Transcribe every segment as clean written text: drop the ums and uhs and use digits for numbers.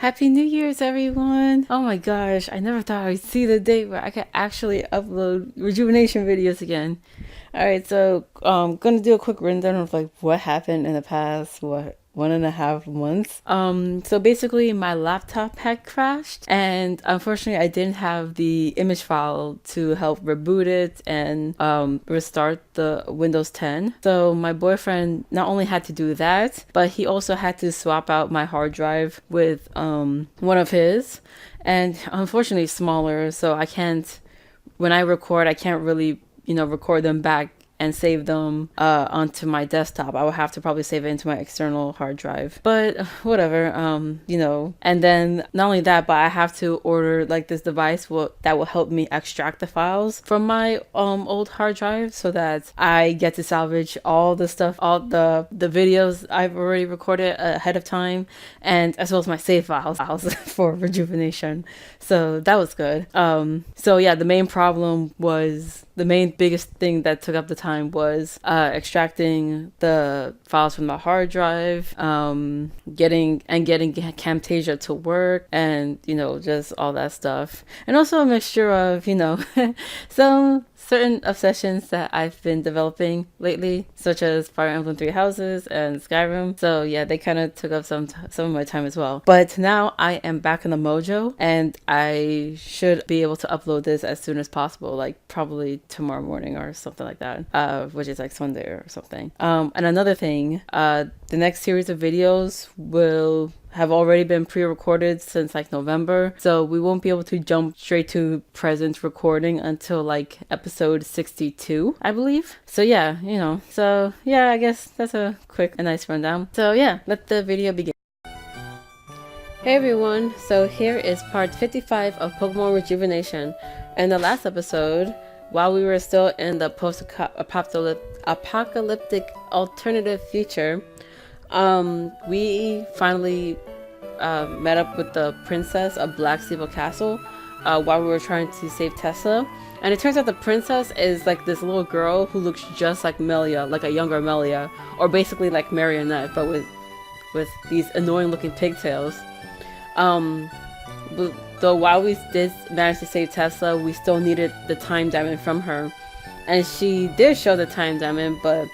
Happy New Year's, everyone! Oh my gosh, I never thought I'd see the day where I could actually upload rejuvenation videos again. Alright, so gonna do a quick rundown of like what happened in the past, 1.5 months. So basically my laptop had crashed and unfortunately I didn't have the image file to help reboot it and restart the Windows 10. So my boyfriend not only had to do that, but he also had to swap out my hard drive with one of his, and unfortunately it's smaller, so I can't, when I record, I can't really, record them back and save them onto my desktop. I would have to probably save it into my external hard drive. But whatever, And then not only that, but I have to order like this device that will help me extract the files from my old hard drive so that I get to salvage all the stuff, all the videos I've already recorded ahead of time, and as well as my save files for rejuvenation. So that was good. So yeah, the main biggest thing that took up the time was extracting the files from the hard drive, getting Camtasia to work, and just all that stuff, and also a mixture of some certain obsessions that I've been developing lately, such as Fire Emblem Three Houses and Skyrim. So yeah, they kind of took up some of my time as well. But now I am back in the mojo, and I should be able to upload this as soon as possible, like probably tomorrow morning or something like that, which is like Sunday or something. And another thing, the next series of videos will have already been pre-recorded since like November, so we won't be able to jump straight to present recording until like episode 62, I believe. So yeah, I guess that's a quick and nice rundown. So yeah, let the video begin. Hey everyone, so here is part 55 of Pokemon Rejuvenation. In the last episode, while we were still in the post-apocalyptic alternative future, we finally met up with the princess of Black Steeple Castle while we were trying to save Tessa. And it turns out the princess is like this little girl who looks just like Melia, like a younger Melia, or basically like Marionette, but with these annoying looking pigtails. Though while we did manage to save Tessa, we still needed the time diamond from her. And she did show the time diamond, but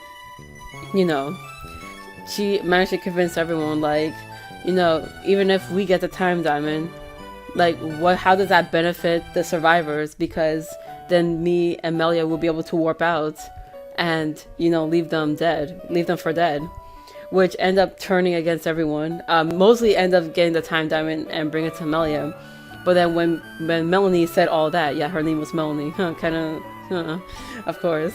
she managed to convince everyone, like, even if we get the time diamond, like, how does that benefit the survivors? Because then me and Melia will be able to warp out and, leave them for dead, which end up turning against everyone. Mostly end up getting the time diamond and bring it to Melia. But then when Melanie said all that, yeah, her name was Melanie, of course,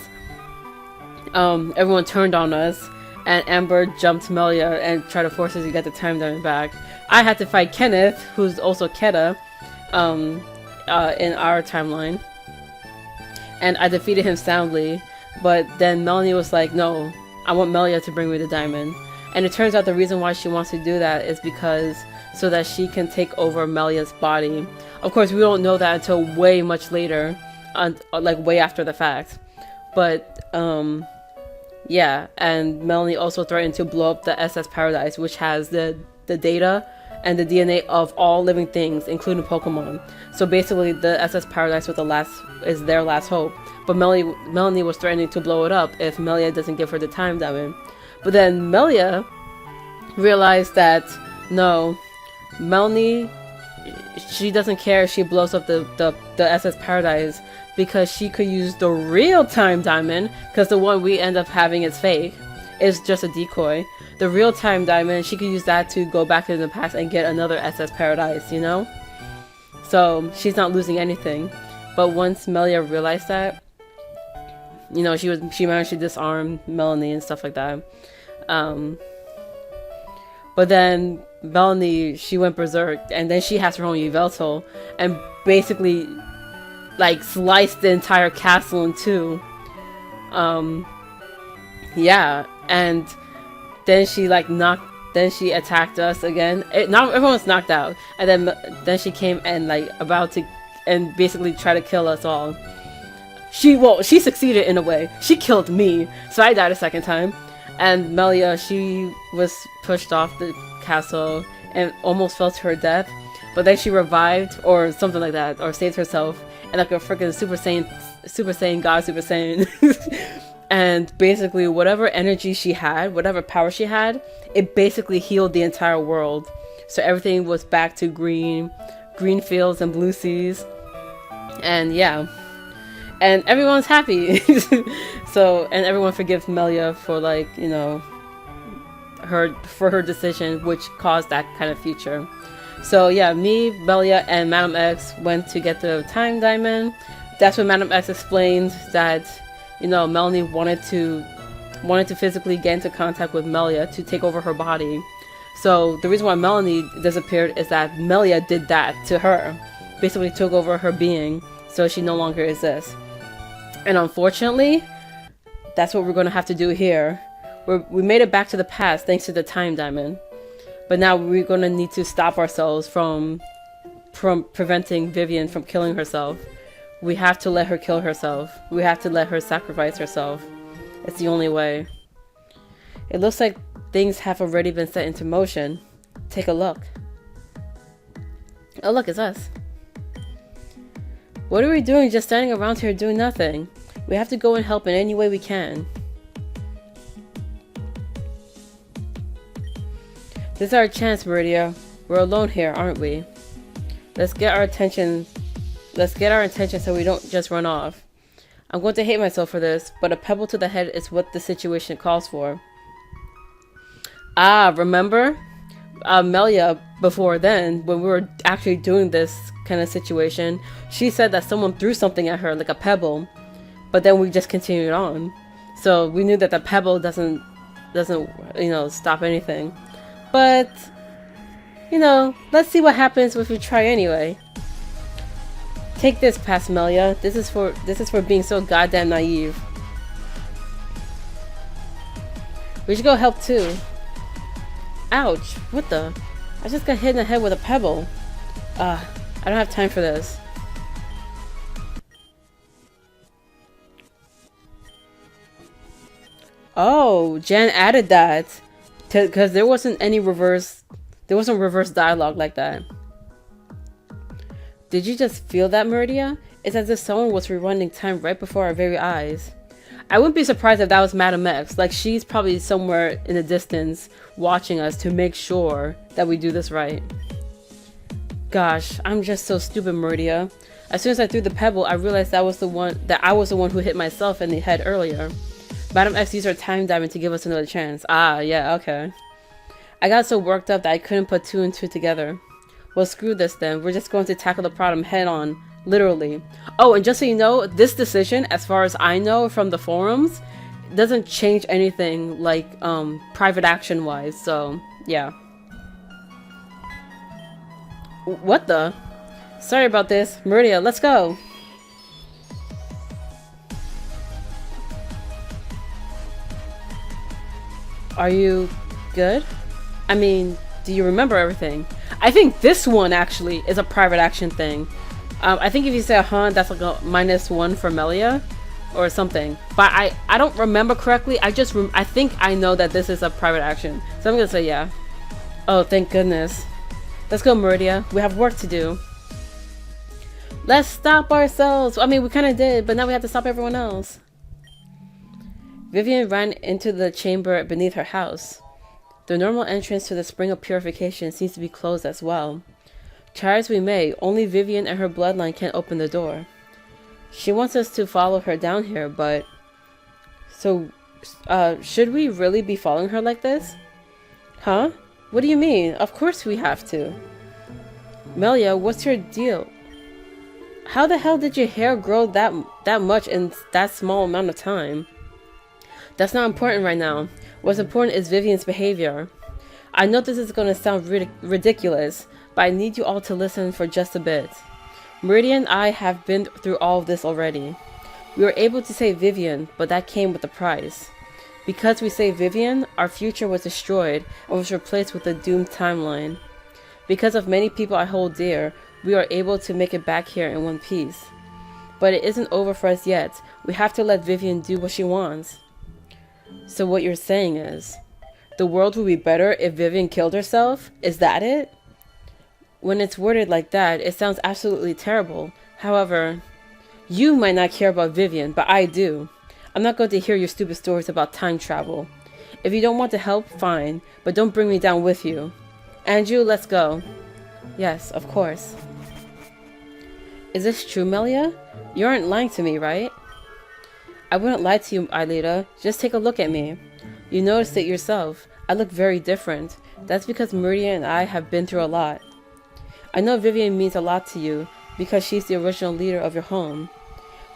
everyone turned on us. And Amber jumped Melia and tried to force her to get the time diamond back. I had to fight Kenneth, who's also Keta, in our timeline. And I defeated him soundly. But then Melanie was like, no, I want Melia to bring me the diamond. And it turns out the reason why she wants to do that is because so that she can take over Melia's body. Of course, we don't know that until way much later, like way after the fact. But, yeah, and Melanie also threatened to blow up the SS Paradise, which has the data and the DNA of all living things, including Pokemon. So basically, the SS Paradise is their last hope. But Melanie was threatening to blow it up if Melia doesn't give her the time diamond. But then Melia realized that no, Melanie, she doesn't care if she blows up the SS Paradise, because she could use the real time diamond, because the one we end up having is fake. It's just a decoy. The real time diamond, she could use that to go back in the past and get another SS Paradise, So she's not losing anything. But once Melia realized that, she managed to disarm Melanie and stuff like that. But then Melanie, she went berserk, and then she has her own Yveltal, and basically like sliced the entire castle in two. Yeah, and then she she attacked us again. Not everyone's knocked out, and then she came and like about to and basically try to kill us all. She succeeded in a way. She killed me, so I died a second time. And Melia, she was pushed off the castle and almost fell to her death, but then she revived or something like that, or saved herself, and like a freaking Super Saiyan God, Super Saiyan. And basically whatever energy she had, whatever power she had, it basically healed the entire world. So everything was back to green fields and blue seas. And yeah. And everyone's happy. So, and everyone forgives Melia for, like, you know, her decision, which caused that kind of future. So yeah, me, Melia, and Madam X went to get the time diamond. That's when Madam X explained that, you know, Melanie wanted to physically get into contact with Melia to take over her body. So the reason why Melanie disappeared is that Melia did that to her. Basically took over her being, so she no longer exists. And unfortunately, that's what we're going to have to do here. We made it back to the past thanks to the time diamond. But now we're going to need to stop ourselves from preventing Vivian from killing herself. We have to let her kill herself. We have to let her sacrifice herself. It's the only way. It looks like things have already been set into motion. Take a look. Oh look, it's us. What are we doing just standing around here doing nothing? We have to go and help in any way we can. This is our chance, Mauridea. We're alone here, aren't we? Let's get our attention so we don't just run off. I'm going to hate myself for this, but a pebble to the head is what the situation calls for. Ah, remember? Melia, before then, when we were actually doing this kind of situation, she said that someone threw something at her, like a pebble, but then we just continued on. So we knew that the pebble doesn't, you know, stop anything. But, you know, let's see what happens if we try anyway. Take this, past Melia. This is for being so goddamn naive. We should go help too. Ouch! What the? I just got hit in the head with a pebble. I don't have time for this. Oh, Jen added that because there wasn't reverse dialogue like that. Did you just feel that, Mauridea? It's as if someone was rewinding time right before our very eyes. I wouldn't be surprised if that was Madam X. Like, she's probably somewhere in the distance watching us to make sure that we do this right. Gosh, I'm just so stupid, Mauridea. As soon as I threw the pebble, I realized I was the one who hit myself in the head earlier. Madam X used her time diamond to give us another chance. Ah, yeah, okay. I got so worked up that I couldn't put two and two together. Well, screw this then. We're just going to tackle the problem head on. Literally. Oh, and just so you know, this decision, as far as I know from the forums, doesn't change anything, like, private action wise. So, yeah. What the? Sorry about this. Mauridea, let's go. Are you good? I mean, do you remember everything? I think this one actually is a private action thing. I think if you say that's like a -1 for Melia or something. But I don't remember correctly. I think I know that this is a private action. So I'm gonna say yeah. Oh, thank goodness. Let's go, Mauridea. We have work to do. Let's stop ourselves. I mean, we kind of did, but now we have to stop everyone else. Vivian ran into the chamber beneath her house. The normal entrance to the spring of purification seems to be closed as well. Try as we may, only Vivian and her bloodline can open the door. She wants us to follow her down here, but... So, should we really be following her like this? Huh? What do you mean? Of course we have to. Melia, what's your deal? How the hell did your hair grow that much in that small amount of time? That's not important right now. What's important is Vivian's behavior. I know this is going to sound ridiculous, but I need you all to listen for just a bit. Mauridea and I have been through all of this already. We were able to save Vivian, but that came with a price. Because we saved Vivian, our future was destroyed and was replaced with a doomed timeline. Because of many people I hold dear, we are able to make it back here in one piece. But it isn't over for us yet. We have to let Vivian do what she wants. So what you're saying is, The world would be better if Vivian killed herself? Is that it? When it's worded like that, it sounds absolutely terrible. However, you might not care about Vivian, but I do. I'm not going to hear your stupid stories about time travel. If you don't want to help, fine, but don't bring me down with you. Andrew, let's go. Yes, of course. Is this true, Melia? You aren't lying to me, right? I wouldn't lie to you, Aelita. Just take a look at me. You noticed it yourself. I look very different. That's because Mauridea and I have been through a lot. I know Vivian means a lot to you because she's the original leader of your home.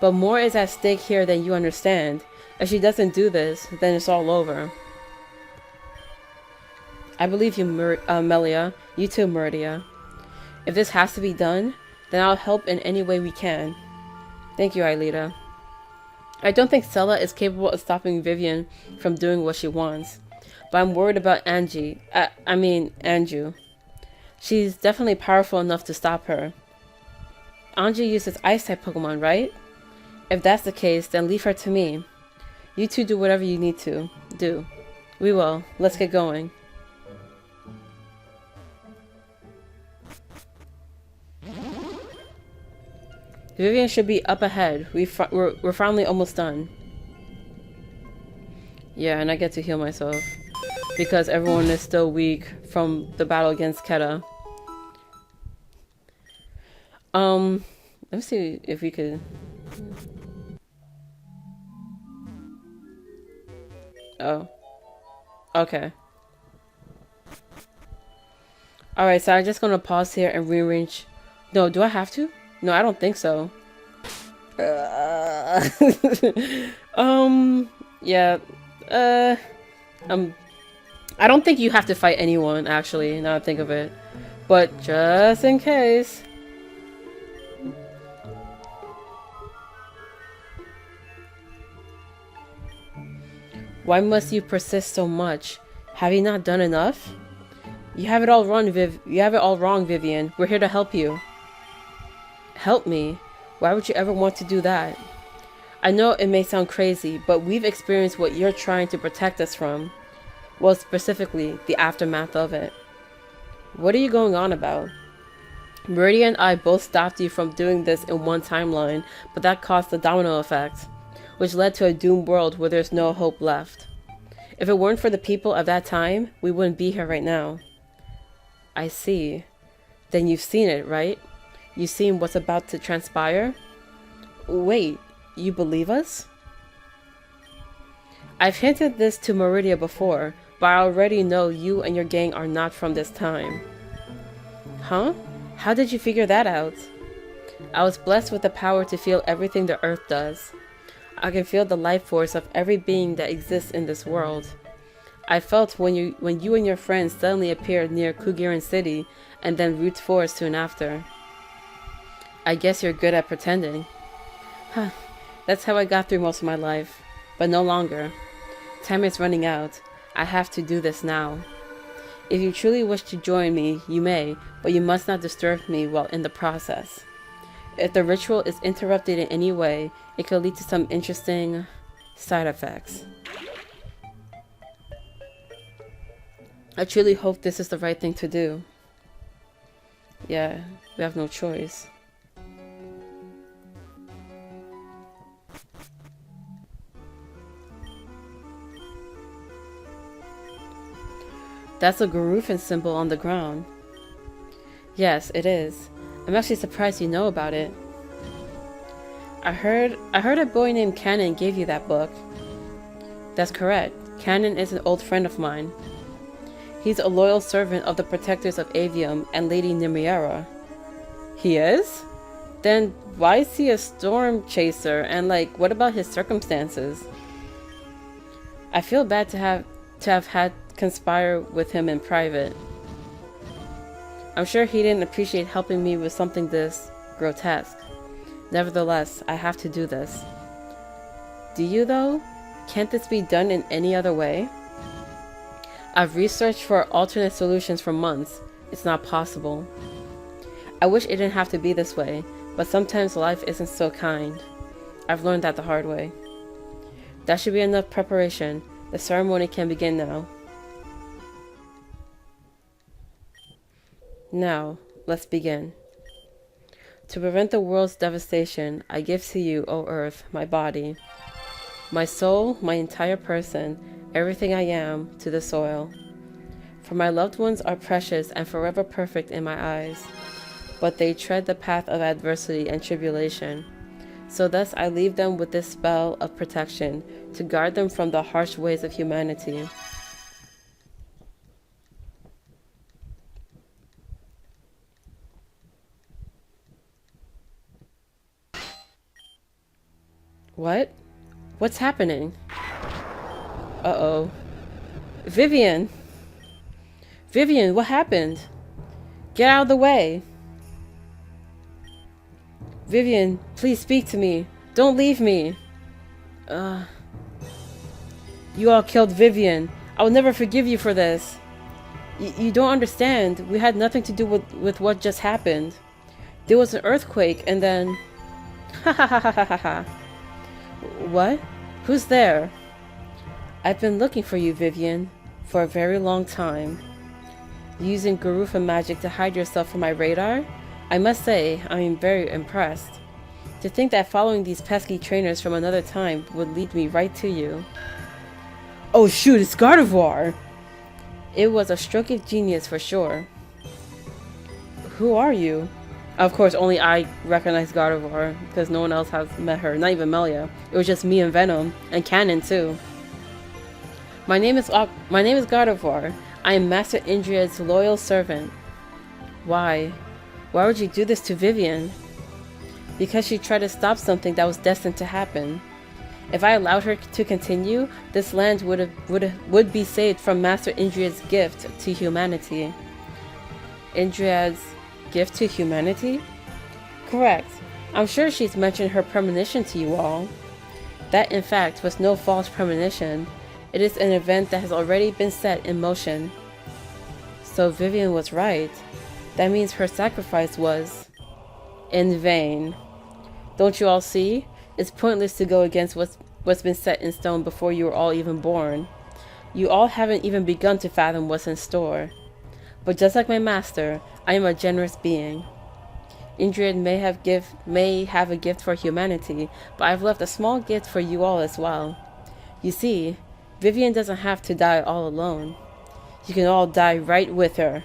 But more is at stake here than you understand. If she doesn't do this, then it's all over. I believe you, Melia. You too, Mauridea. If this has to be done, then I'll help in any way we can. Thank you, Aelita. I don't think Stella is capable of stopping Vivian from doing what she wants. But I'm worried about Anju. She's definitely powerful enough to stop her. Anju uses Ice-type Pokemon, right? If that's the case, then leave her to me. You two do whatever you need to do. We will. Let's get going. Vivian should be up ahead. We're finally almost done. Yeah, and I get to heal myself. Because everyone is still weak from the battle against Keta. Let me see if we could... Oh. Okay. Alright, so I'm just gonna pause here and rearrange... No, do I have to? No, I don't think so. Yeah. I don't think you have to fight anyone, actually, now I think of it. But just in case. Why must you persist so much? Have you not done enough? You have it all wrong, Vivian. We're here to help you. Help me? Why would you ever want to do that? I know it may sound crazy, but we've experienced what you're trying to protect us from. Well, specifically, the aftermath of it. What are you going on about? Mauridea and I both stopped you from doing this in one timeline, but that caused the domino effect, which led to a doomed world where there's no hope left. If it weren't for the people of that time, we wouldn't be here right now. I see. Then you've seen it, right? You've seen what's about to transpire? Wait, you believe us? I've hinted this to Mauridea before, but I already know you and your gang are not from this time. Huh? How did you figure that out? I was blessed with the power to feel everything the earth does. I can feel the life force of every being that exists in this world. I felt when you and your friends suddenly appeared near Kugiran City and then Route Forest soon after. I guess you're good at pretending. Huh. That's how I got through most of my life. But no longer. Time is running out. I have to do this now. If you truly wish to join me, you may, but you must not disturb me while in the process. If the ritual is interrupted in any way, it could lead to some interesting side effects. I truly hope this is the right thing to do. Yeah, we have no choice. That's a Garufin symbol on the ground. Yes, it is. I'm actually surprised you know about it. I heard a boy named Cannon gave you that book. That's correct. Cannon is an old friend of mine. He's a loyal servant of the protectors of Avium and Lady Nimiera. He is? Then why is he a storm chaser, and like, what about his circumstances? I feel bad to have had conspire with him in private. I'm sure he didn't appreciate helping me with something this grotesque. Nevertheless, I have to do this. Do you though? Can't this be done in any other way? I've researched for alternate solutions for months. It's not possible. I wish it didn't have to be this way, but sometimes life isn't so kind. I've learned that the hard way. That should be enough preparation. The ceremony can begin now. Now, let's begin. To prevent the world's devastation, I give to you, O Earth, my body, my soul, my entire person, everything I am, to the soil. For my loved ones are precious and forever perfect in my eyes, but they tread the path of adversity and tribulation. So thus I leave them with this spell of protection, to guard them from the harsh ways of humanity. What? What's happening? Uh-oh. Vivian! Vivian, what happened? Get out of the way! Vivian, please speak to me. Don't leave me. You all killed Vivian. I will never forgive you for this. You don't understand. We had nothing to do with what just happened. There was an earthquake and then... Ha ha ha ha ha ha. What? Who's there? I've been looking for you, Vivian, for a very long time. Using Garufa magic to hide yourself from my radar? I must say, I'm very impressed. To think that following these pesky trainers from another time would lead me right to you. Oh shoot, it's Gardevoir! It was a stroke of genius for sure. Who are you? Of course, only I recognize Gardevoir, because no one else has met her, not even Melia. It was just me and Venom, and Cannon too. My name is Gardevoir. I am Master Indried's loyal servant. Why? Why would you do this to Vivian? Because she tried to stop something that was destined to happen. If I allowed her to continue, this land would be saved from Master Indried's gift to humanity. Indried's gift to humanity? Correct. I'm sure she's mentioned her premonition to you all. That, in fact, was no false premonition. It is an event that has already been set in motion. So Vivian was right. That means her sacrifice was in vain. Don't you all see? It's pointless to go against what's been set in stone before you were all even born. You all haven't even begun to fathom what's in store. But just like my master, I am a generous being. Indried may have a gift for humanity, but I've left a small gift for you all as well. You see, Vivian doesn't have to die all alone. You can all die right with her.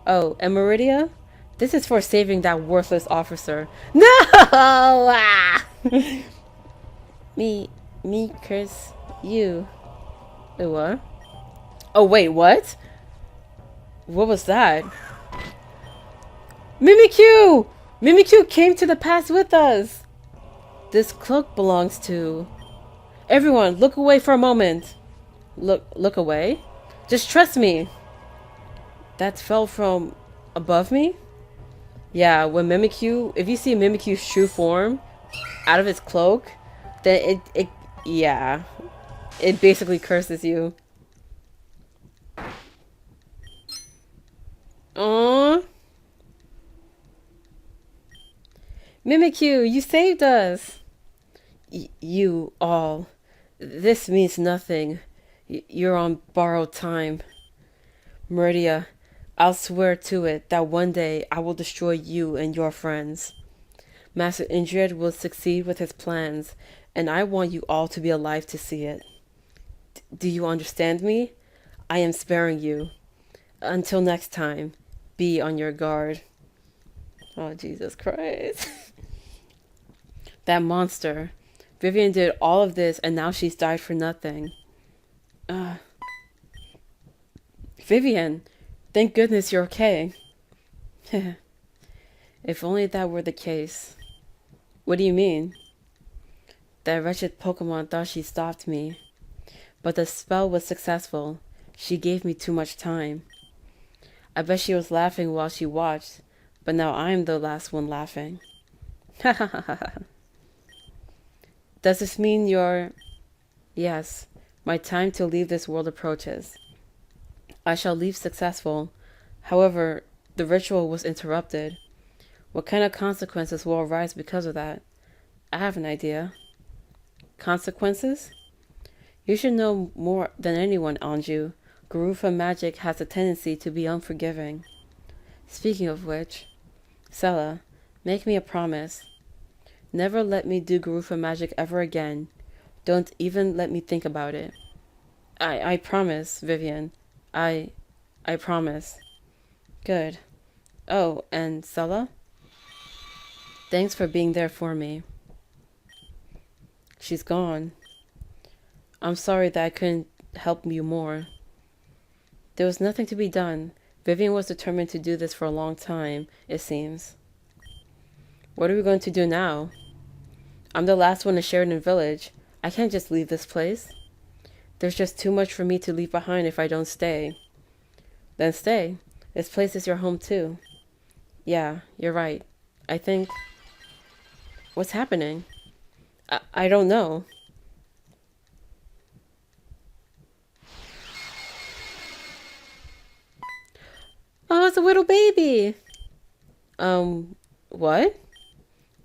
Oh, and Mauridea? This is for saving that worthless officer. No! Ah! me curse you. Wait, what? Oh, wait, what? What was that? Mimikyu! Mimikyu came to the past with us! This cloak belongs to... Everyone, look away for a moment. Look away? Just trust me. That fell from above me? Yeah, when Mimikyu... If you see Mimikyu's true form out of its cloak, then yeah. It basically curses you. Aww. Mimikyu, you saved us. You all. This means nothing. You're on borrowed time. Mauridea, I'll swear to it that one day I will destroy you and your friends. Master Indried will succeed with his plans, and I want you all to be alive to see it. Do you understand me? I am sparing you. Until next time, be on your guard. Oh, Jesus Christ. That monster. Vivian did all of this, and now she's died for nothing. Vivian, thank goodness you're okay. If only that were the case. What do you mean? That wretched Pokemon thought she stopped me. But the spell was successful. She gave me too much time. I bet she was laughing while she watched, but now I'm the last one laughing. Ha ha ha ha. Does this mean you're... Yes, my time to leave this world approaches. I shall leave successful. However, the ritual was interrupted. What kind of consequences will arise because of that? I have an idea. Consequences? You should know more than anyone, Anju. Garufa magic has a tendency to be unforgiving. Speaking of which, Sella, make me a promise. Never let me do Garufa magic ever again. Don't even let me think about it. I promise, Vivian. I promise. Good. Oh, and Sella? Thanks for being there for me. She's gone. I'm sorry that I couldn't help you more. There was nothing to be done. Vivian was determined to do this for a long time, it seems. What are we going to do now? I'm the last one in Sheridan Village. I can't just leave this place. There's just too much for me to leave behind if I don't stay. Then stay. This place is your home too. Yeah, you're right. I think... What's happening? I don't know. Oh, it's a little baby. What?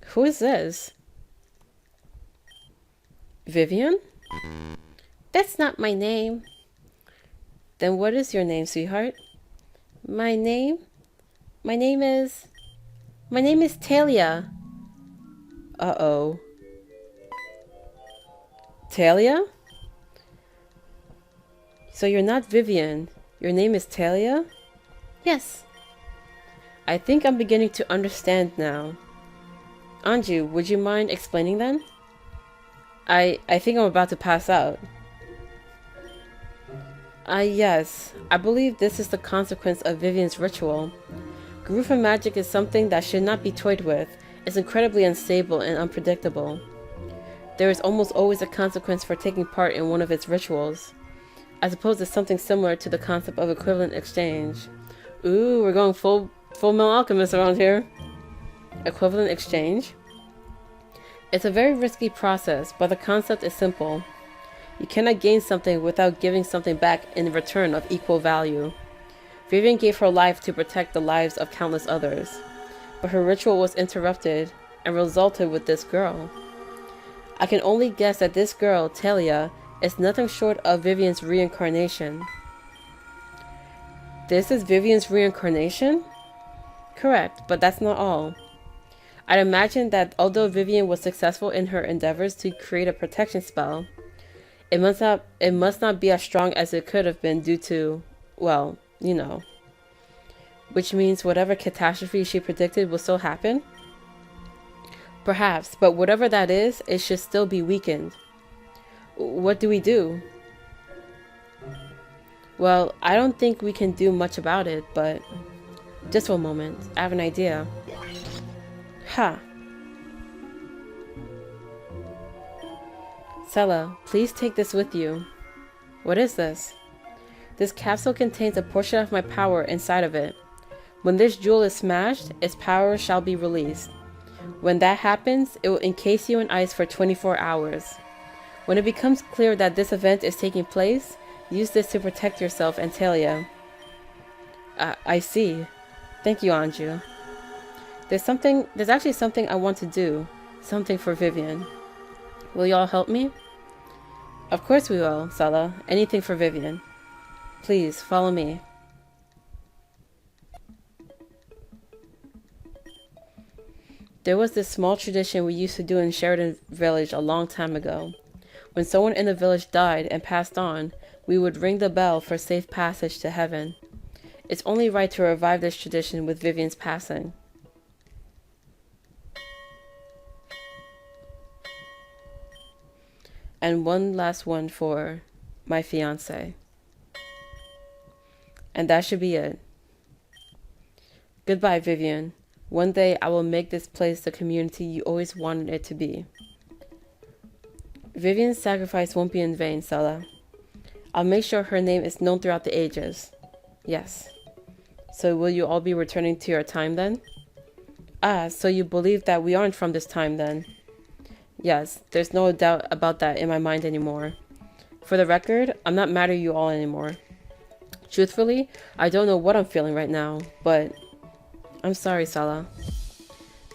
Who is this? Vivian? That's not my name. Then what is your name, sweetheart? My name is Talia. Uh-oh. Talia? So you're not Vivian. Your name is Talia? Yes. I think I'm beginning to understand now. Anju, would you mind explaining then? I think I'm about to pass out. Yes. I believe this is the consequence of Vivian's ritual. Garufa magic is something that should not be toyed with. It's incredibly unstable and unpredictable. There is almost always a consequence for taking part in one of its rituals. I suppose it's something similar to the concept of equivalent exchange. Ooh, we're going full Metal Alchemist around here. Equivalent exchange? It's a very risky process, but the concept is simple. You cannot gain something without giving something back in return of equal value. Vivian gave her life to protect the lives of countless others, but her ritual was interrupted and resulted with this girl. I can only guess that this girl, Talia, is nothing short of Vivian's reincarnation. This is Vivian's reincarnation? Correct, but that's not all. I'd imagine that although Vivian was successful in her endeavors to create a protection spell, it must not be as strong as it could have been due to, well, you know. Which means whatever catastrophe she predicted will still happen? Perhaps, but whatever that is, it should still be weakened. What do we do? Well, I don't think we can do much about it, but... Just one moment, I have an idea. Ha! Sella, please take this with you. What is this? This capsule contains a portion of my power inside of it. When this jewel is smashed, its power shall be released. When that happens, it will encase you in ice for 24 hours. When it becomes clear that this event is taking place, use this to protect yourself and Talia. I see. Thank you, Anju. There's actually something I want to do. Something for Vivian. Will y'all help me? Of course we will, Sella. Anything for Vivian. Please, follow me. There was this small tradition we used to do in Sheridan Village a long time ago. When someone in the village died and passed on, we would ring the bell for safe passage to heaven. It's only right to revive this tradition with Vivian's passing. And one last one for my fiancé. And that should be it. Goodbye, Vivian. One day I will make this place the community you always wanted it to be. Vivian's sacrifice won't be in vain, Sella. I'll make sure her name is known throughout the ages. Yes. So will you all be returning to your time then? Ah, so you believe that we aren't from this time then? Yes, there's no doubt about that in my mind anymore. For the record, I'm not mad at you all anymore. Truthfully, I don't know what I'm feeling right now, but... I'm sorry, Sella.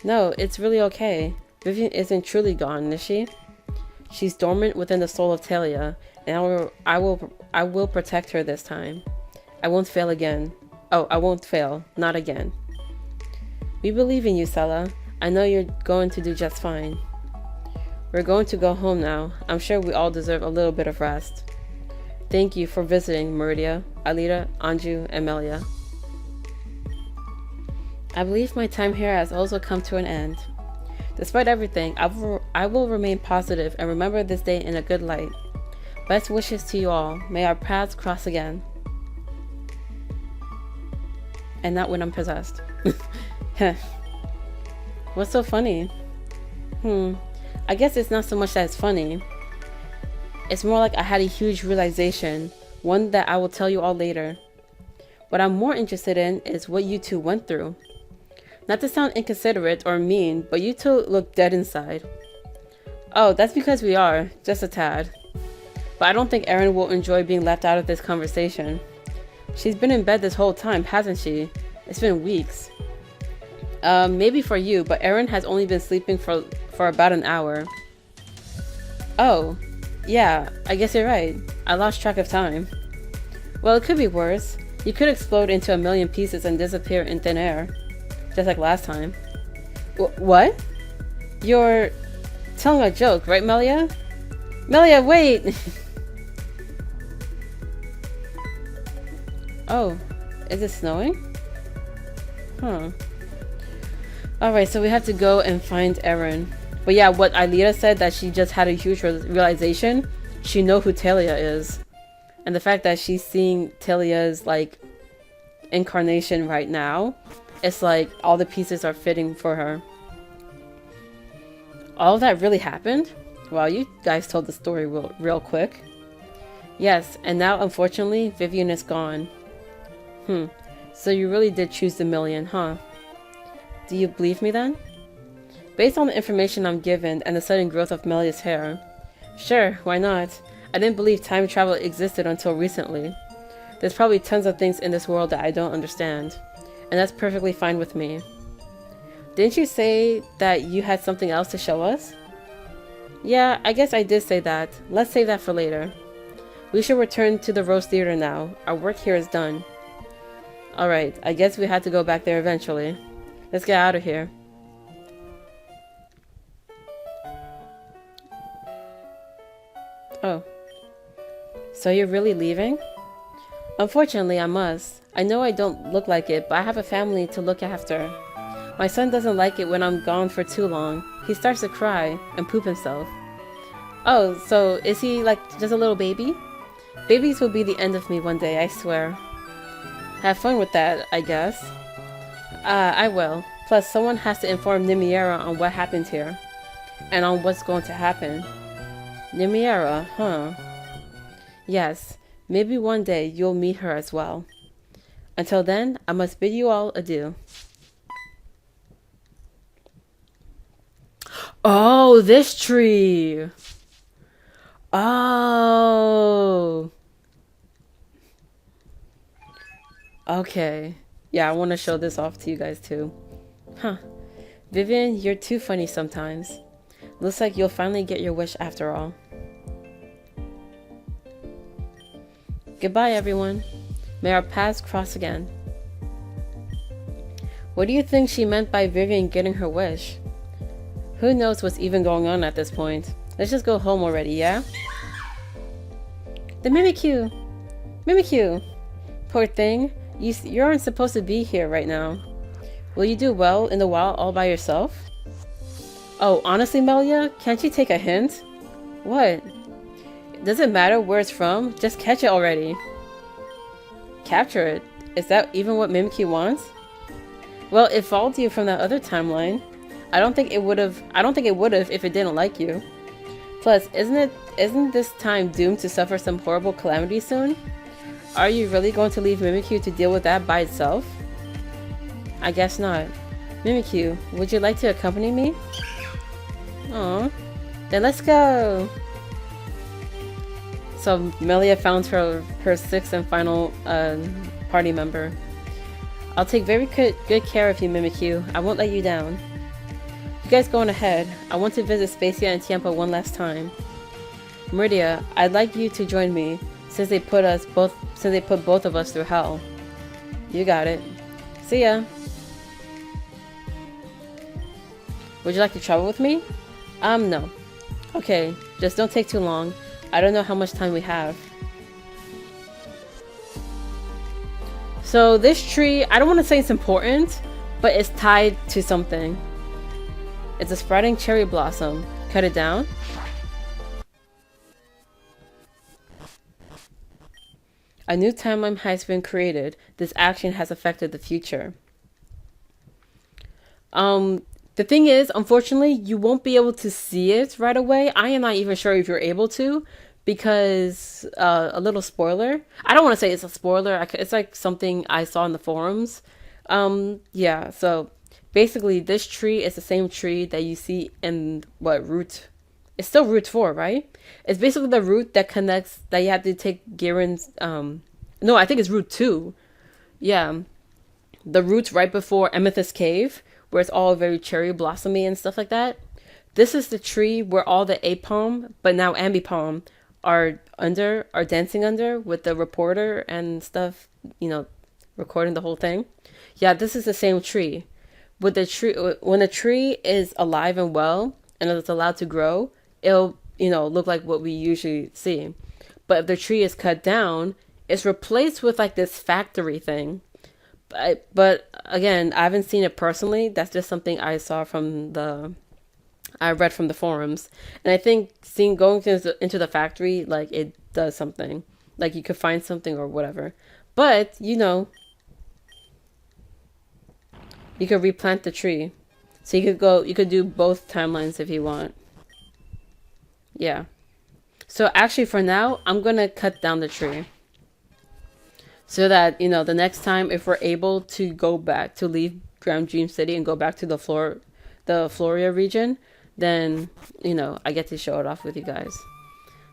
No, it's really okay. Vivian isn't truly gone, is she? She's dormant within the soul of Talia, and I will protect her this time. I won't fail again. Oh, I won't fail. Not again. We believe in you, Sella. I know you're going to do just fine. We're going to go home now. I'm sure we all deserve a little bit of rest. Thank you for visiting, Mauridea, Alita, Anju, and Melia. I believe my time here has also come to an end. Despite everything, I will remain positive and remember this day in a good light. Best wishes to you all. May our paths cross again. And not when I'm possessed. What's so funny? I guess it's not so much that it's funny. It's more like I had a huge realization, one that I will tell you all later. What I'm more interested in is what you two went through. Not to sound inconsiderate or mean, but you two look dead inside. Oh, that's because we are, just a tad. But I don't think Erin will enjoy being left out of this conversation. She's been in bed this whole time, hasn't she? It's been weeks. Maybe for you, but Erin has only been sleeping for about an hour. Oh, yeah, I guess you're right. I lost track of time. Well, it could be worse. You could explode into a million pieces and disappear in thin air. Just like last time. What? You're telling a joke, right, Melia? Melia, wait! Oh, is it snowing? Huh. Alright, so we have to go and find Erin. But yeah, what Alita said, that she just had a huge realization. She knows who Talia is. And the fact that she's seeing Talia's, like, incarnation right now, it's like all the pieces are fitting for her. All of that really happened? Wow, you guys told the story real quick. Yes, and now unfortunately, Vivian is gone. So you really did choose the million, huh? Do you believe me then? Based on the information I'm given and the sudden growth of Melia's hair. Sure, why not? I didn't believe time travel existed until recently. There's probably tons of things in this world that I don't understand. And that's perfectly fine with me. Didn't you say that you had something else to show us? Yeah, I guess I did say that. Let's save that for later. We should return to the Rose Theater now. Our work here is done. Alright, I guess we had to go back there eventually. Let's get out of here. Oh. So you're really leaving? Unfortunately, I must. I know I don't look like it, but I have a family to look after. My son doesn't like it when I'm gone for too long. He starts to cry and poop himself. Oh, so is he like just a little baby? Babies will be the end of me one day, I swear. Have fun with that, I guess. I will. Plus, someone has to inform Nimiera on what happened here. And on what's going to happen. Nimiera, huh? Yes, maybe one day you'll meet her as well. Until then, I must bid you all adieu. Oh, this tree! Oh! Okay. Yeah, I want to show this off to you guys too. Huh. Vivian, you're too funny sometimes. Looks like you'll finally get your wish after all. Goodbye, everyone. May our paths cross again. What do you think she meant by Vivian getting her wish? Who knows what's even going on at this point? Let's just go home already, yeah? The Mimikyu! Mimikyu! Poor thing. You aren't supposed to be here right now. Will you do well in the wild all by yourself? Oh, honestly, Melia, can't you take a hint? What? Does it matter where it's from? Just catch it already. Capture it? Is that even what Mimikyu wants? Well, it followed you from that other timeline. I don't think it would have if it didn't like you. Plus, isn't this time doomed to suffer some horrible calamity soon? Are you really going to leave Mimikyu to deal with that by itself? I guess not. Mimikyu, would you like to accompany me? Aw. Then let's go! So Melia found her sixth and final party member. I'll take very good care of you, Mimikyu. I won't let you down. You guys go on ahead. I want to visit Spacia and Tiempo one last time. Mauridea, I'd like you to join me since they put both of us through hell. You got it. See ya. Would you like to travel with me? No. Okay, just don't take too long. I don't know how much time we have. So this tree, I don't want to say it's important, but it's tied to something. It's a sprouting cherry blossom. Cut it down. A new timeline has been created. This action has affected the future. The thing is, unfortunately, you won't be able to see it right away. I am not even sure if you're able to, because a little spoiler. I don't want to say it's a spoiler. It's like something I saw in the forums. Yeah, so basically this tree is the same tree that you see in route. It's still route 4, right? It's basically the route that connects, that you have to take Girin's, no, I think it's route 2. Yeah. The route right before Amethyst Cave, where it's all very cherry blossomy and stuff like that. This is the tree where all the Apom, but now Ambipom, are dancing under, with the reporter and stuff, recording the whole thing. Yeah, this is the same tree. With the tree, when the tree is alive and well and it's allowed to grow, it'll look like what we usually see. But if the tree is cut down, it's replaced with like this factory thing. But again, I haven't seen it personally. That's just something I saw I read from the forums. And I think going into the factory, like, it does something. Like, you could find something or whatever. But, you could replant the tree. So you could do both timelines if you want. Yeah. So actually for now, I'm going to cut down the tree. So that, the next time, if we're able to go back, to leave Grand Dream City and go back to the Floria region, then, I get to show it off with you guys.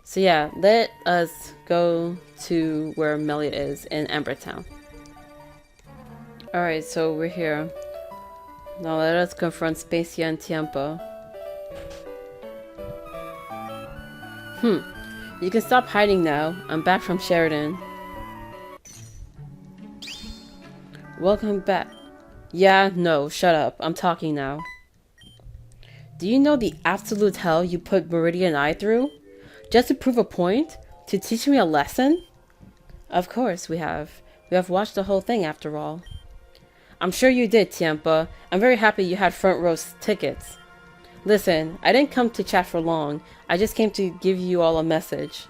So yeah, let us go to where Melia is in Amber Town. Alright, so we're here. Now let us confront Spacia and Tiempo. You can stop hiding now. I'm back from Sheridan. Welcome back. Yeah, no, shut up. I'm talking now. Do you know the absolute hell you put Mauridea and I through? Just to prove a point? To teach me a lesson? Of course we have. We have watched the whole thing after all. I'm sure you did, Tiempo. I'm very happy you had front row tickets. Listen, I didn't come to chat for long. I just came to give you all a message.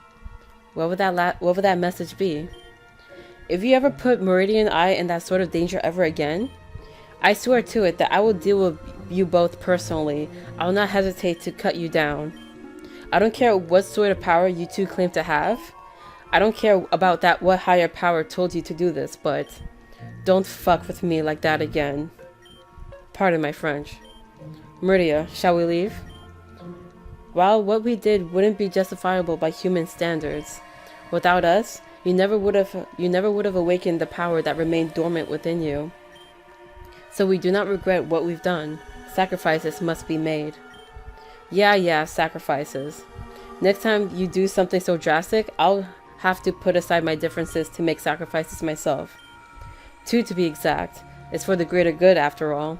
What would that message be? If you ever put Mauridea and I in that sort of danger ever again, I swear to it that I will deal with you both personally. I will not hesitate to cut you down. I don't care what sort of power you two claim to have. I don't care about that what higher power told you to do this, but don't fuck with me like that again. Pardon my French. Mauridea, shall we leave? While what we did wouldn't be justifiable by human standards, without us, you never would have awakened the power that remained dormant within you. So we do not regret what we've done. Sacrifices must be made. Yeah, sacrifices. Next time you do something so drastic, I'll have to put aside my differences to make sacrifices myself. 2 to be exact. It's for the greater good after all.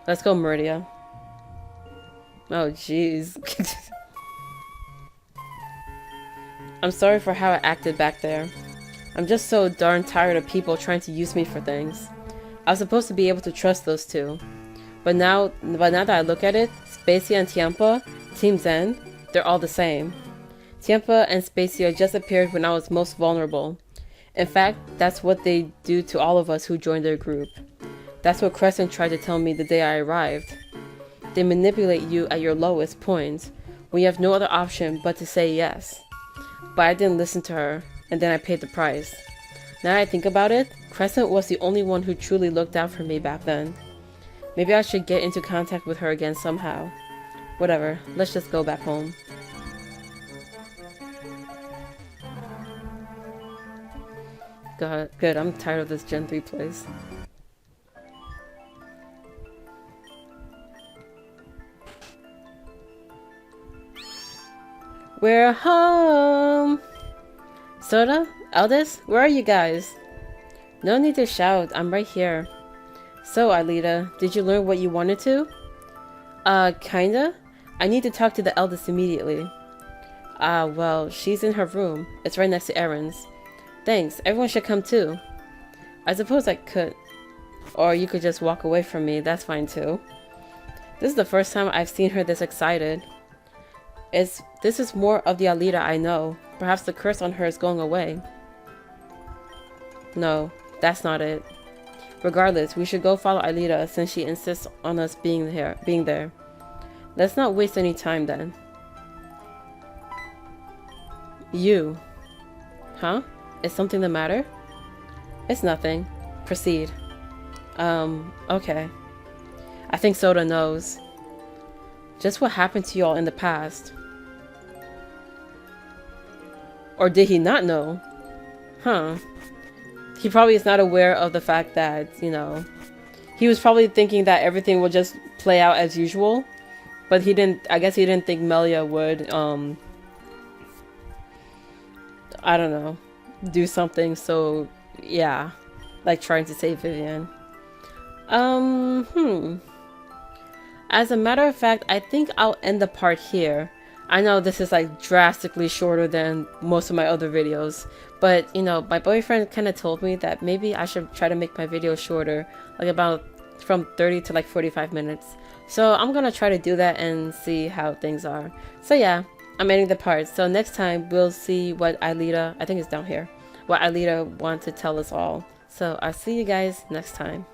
Let's go, Mauridea. Oh, jeez. I'm sorry for how I acted back there. I'm just so darn tired of people trying to use me for things. I was supposed to be able to trust those two. But now that I look at it, Spacia and Tiempo, Team Zen, they're all the same. Tiempo and Spacia just appeared when I was most vulnerable. In fact, that's what they do to all of us who join their group. That's what Crescent tried to tell me the day I arrived. They manipulate you at your lowest point, when you have no other option but to say yes. But I didn't listen to her, and then I paid the price. Now that I think about it, Crescent was the only one who truly looked out for me back then. Maybe I should get into contact with her again somehow. Whatever, let's just go back home. God, good, I'm tired of this Gen 3 place. We're home! Soda? Aldous? Where are you guys? No need to shout. I'm right here. So, Alita, did you learn what you wanted to? Kinda. I need to talk to the eldest immediately. Well, she's in her room. It's right next to Erin's. Thanks. Everyone should come too. I suppose I could. Or you could just walk away from me. That's fine too. This is the first time I've seen her this excited. This is more of the Alita I know. Perhaps the curse on her is going away. No, that's not it. Regardless, we should go follow Alita since she insists on us being there. Let's not waste any time then. You. Huh? Is something the matter? It's nothing. Proceed. Okay. I think Soda knows. Just what happened to y'all in the past. Or did he not know? Huh. He probably is not aware of the fact that, you know, he was probably thinking that everything would just play out as usual. But he didn't, I guess he didn't think Melia would, I don't know, do something so, yeah, like trying to save Vivian. As a matter of fact, I think I'll end the part here. I know this is like drastically shorter than most of my other videos, but you know, my boyfriend kind of told me that maybe I should try to make my videos shorter, like about from 30 to like 45 minutes. So I'm gonna try to do that and see how things are. So yeah, I'm ending the part. So next time we'll see what Alita, I think it's down here, what Alita wants to tell us all. So I'll see you guys next time.